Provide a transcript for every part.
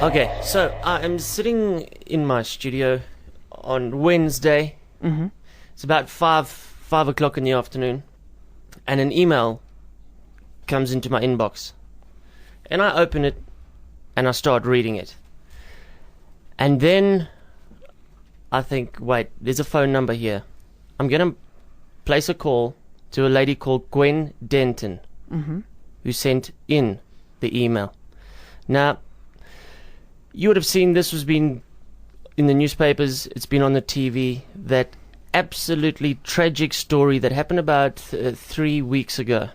Okay, so I am sitting in my studio on Wednesday. Mm-hmm. It's about five o'clock in the afternoon, and an email comes into my inbox, and I open it, and I start reading it, and then I think, wait, there's a phone number here. I'm gonna place a call to a lady called Gwen Denton, who sent in the email. Now, you would have seen this was been in the newspapers, it's been on the TV, that absolutely tragic story that happened about 3 weeks ago,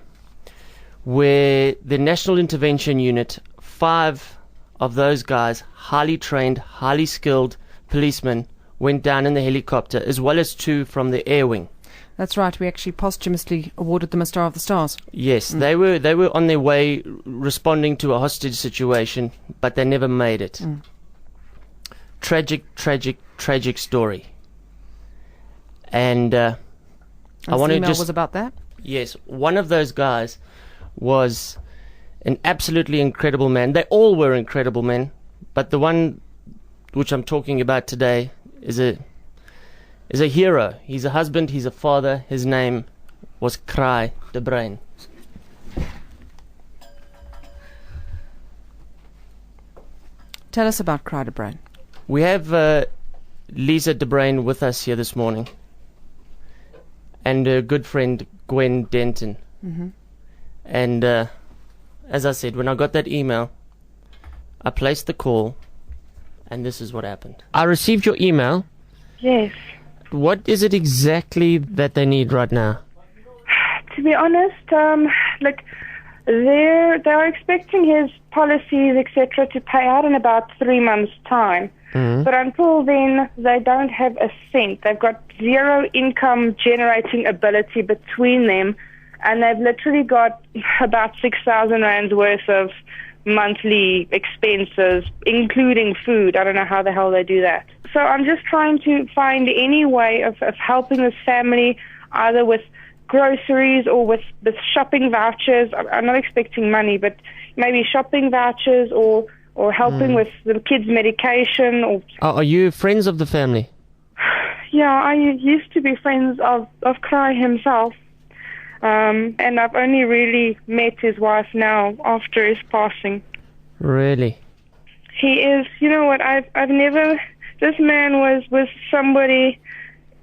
where the National Intervention Unit, 5 of those guys, highly trained, highly skilled policemen, went down in the helicopter, as well as 2 from the air wing. That's right. We actually posthumously awarded them a Star of the Stars. Yes, they were on their way responding to a hostage situation, but they never made it. Tragic story. And I want to email just was about that. yes, one of those guys was an absolutely incredible man. They all were incredible men, but the one which I'm talking about today is a hero. He's a husband, he's a father. His name was Cry de Bruin. Tell us about Cry de Bruin. We have Lisa de Bruin with us here this morning, and her good friend Gwen Denton. And as I said, when I got that email, I placed the call, and this is what happened. I received your email. Yes. What is it exactly that they need right now? To be honest, they are expecting his policies, etc., to pay out in about 3 months' time. But until then, they don't have a cent. They've got zero income generating ability between them, and they've literally got about 6,000 rands worth of monthly expenses, including food. I don't know how the hell they do that. So I'm just trying to find any way of helping this family, either with groceries or with shopping vouchers. I'm not expecting money, but maybe shopping vouchers or helping with the kids' medication. Or Are you friends of the family? Yeah, I used to be friends of Cry himself. And I've only really met his wife now after his passing. Really? He is, you know what, I've never, this man was somebody,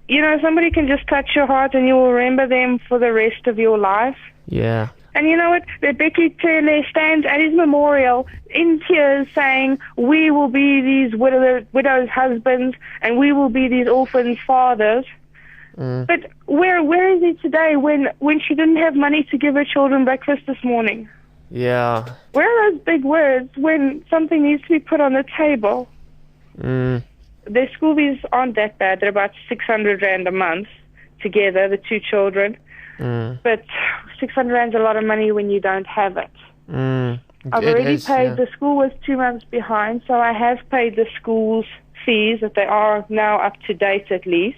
you know, somebody can just touch your heart and you will remember them for the rest of your life. Yeah. And you know what, Becky Turley stands at his memorial in tears saying, we will be these widows' husbands and we will be these orphans' fathers. But where is he today when she didn't have money to give her children breakfast this morning? Yeah. Where are those big words when something needs to be put on the table? Their school fees aren't that bad. They're about 600 rand a month together, the 2 children. But 600 rand's a lot of money when you don't have it. I've already paid, the school was 2 months behind, so I have paid the school's fees, that they are now up to date at least.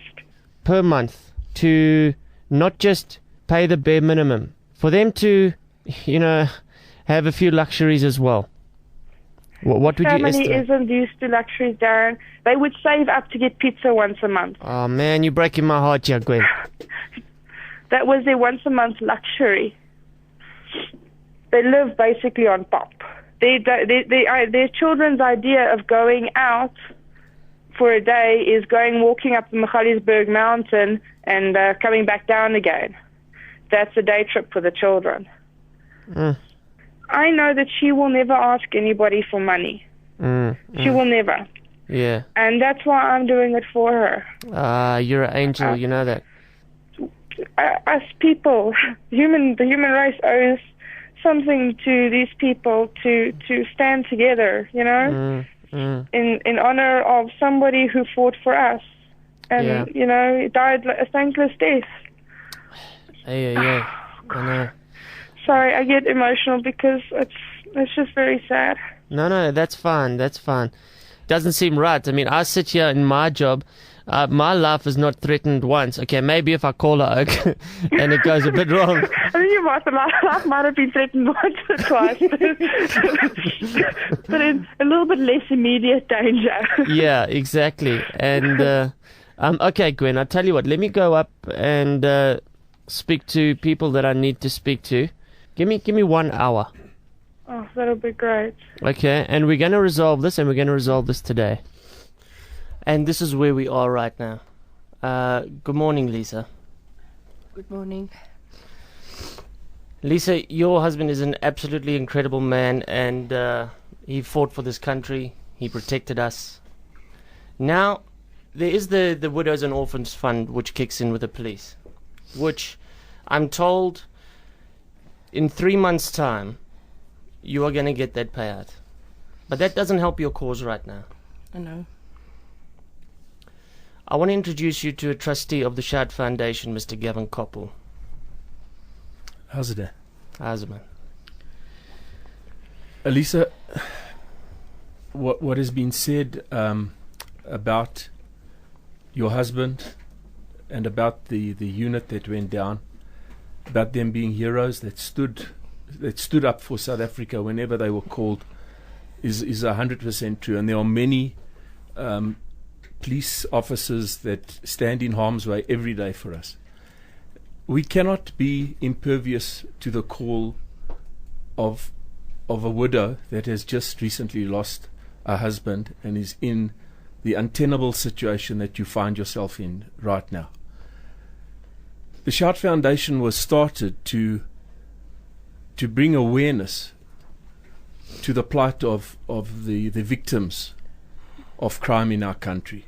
Per month, to not just pay the bare minimum, for them to, you know, have a few luxuries as well. What would you Family estimate? isn't used to luxuries, Darren. They would save up to get pizza once a month. Oh man, you're breaking my heart here, Gwen. That was their once a month luxury. They live basically on pop. Their children's idea of going out for a day is walking up the Michalisburg mountain and coming back down again. That's a day trip for the children. I know that she will never ask anybody for money. She will never. Yeah. And that's why I'm doing it for her. You're an angel, you know that. Us people, the human race owes something to these people to stand together, you know? In honor of somebody who fought for us, and you know, he died a thankless death. Yeah, I know. Sorry, I get emotional because it's just very sad. No, that's fine. doesn't seem right. I mean, I sit here in my job. My life is not threatened once. Okay, maybe if I call her Oak and it goes a bit wrong. I think your life might have been threatened once or twice, but in a little bit less immediate danger. Yeah, exactly. And okay, Gwen, I'll tell you what. Let me go up and speak to people that I need to speak to. Give me 1 hour. Oh, that'll be great. Okay, and we're going to resolve this, and we're going to resolve this today. And this is where we are right now. Good morning, Lisa. Good morning. Lisa, your husband is an absolutely incredible man, and he fought for this country. He protected us. Now, there is the Widows and Orphans Fund, which kicks in with the police, which I'm told in 3 months' time, you are going to get that payout. But that doesn't help your cause right now. I know. I want to introduce you to a trustee of the Shout Foundation, Mr. Gavin Koppel. How's it? How's it, man? Elisa, what has been said about your husband and about the unit that went down, about them being heroes that stood up for South Africa whenever they were called, is 100% true. And there are many police officers that stand in harm's way every day for us. We cannot be impervious to the call of a widow that has just recently lost a husband and is in the untenable situation that you find yourself in right now. The Shout Foundation was started to bring awareness to the plight of the victims of crime in our country.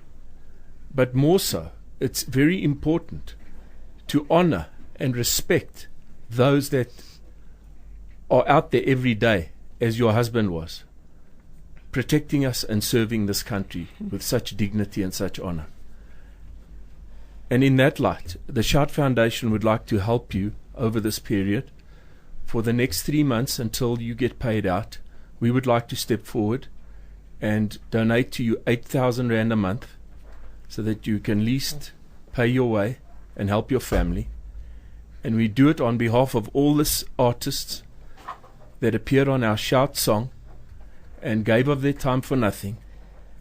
But more so, it's very important to honor and respect those that are out there every day, as your husband was, protecting us and serving this country with such dignity and such honor. And in that light, the Shout Foundation would like to help you over this period. For the next 3 months until you get paid out, we would like to step forward and donate to you 8,000 Rand a month so that you can at least pay your way and help your family. And we do it on behalf of all the artists that appeared on our Shout song and gave of their time for nothing,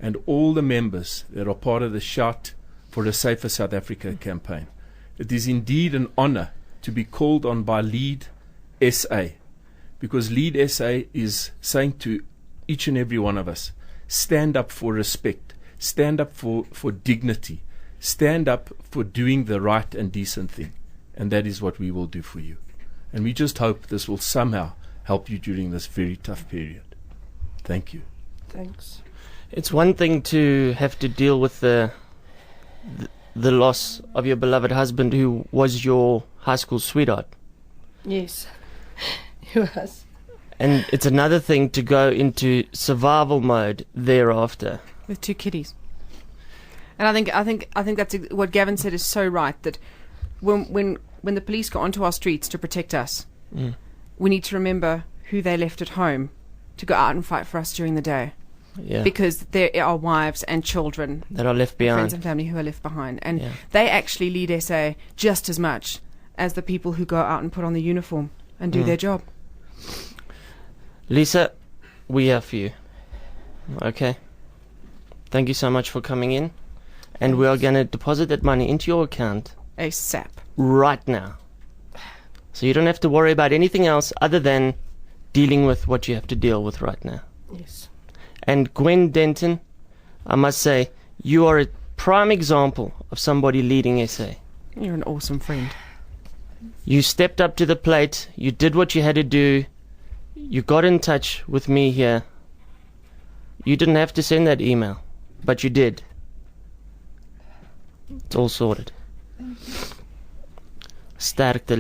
and all the members that are part of the Shout for a Safer South Africa campaign. It is indeed an honor to be called on by Lead SA, because Lead SA is saying to each and every one of us, stand up for respect, stand up for dignity, stand up for doing the right and decent thing. And that is what we will do for you. And we just hope this will somehow help you during this very tough period. Thank you. Thanks. It's one thing to have to deal with the loss of your beloved husband who was your high school sweetheart. Yes, he was. And it's another thing to go into survival mode thereafter. With 2 kiddies. And I think that's what Gavin said is so right, that when the police go onto our streets to protect us, we need to remember who they left at home to go out and fight for us during the day. Yeah. Because there are wives and children that are left behind. Friends and family who are left behind. And they actually lead SA just as much as the people who go out and put on the uniform and do their job. Lisa, we are for you. Okay? Thank you so much for coming in. And we are going to deposit that money into your account ASAP. right now. So you don't have to worry about anything else other than dealing with what you have to deal with right now. Yes. And Gwen Denton, I must say, you are a prime example of somebody leading SA. You're an awesome friend. You stepped up to the plate. You did what you had to do. You got in touch with me here. You didn't have to send that email, but you did. It's all sorted. Sterkte.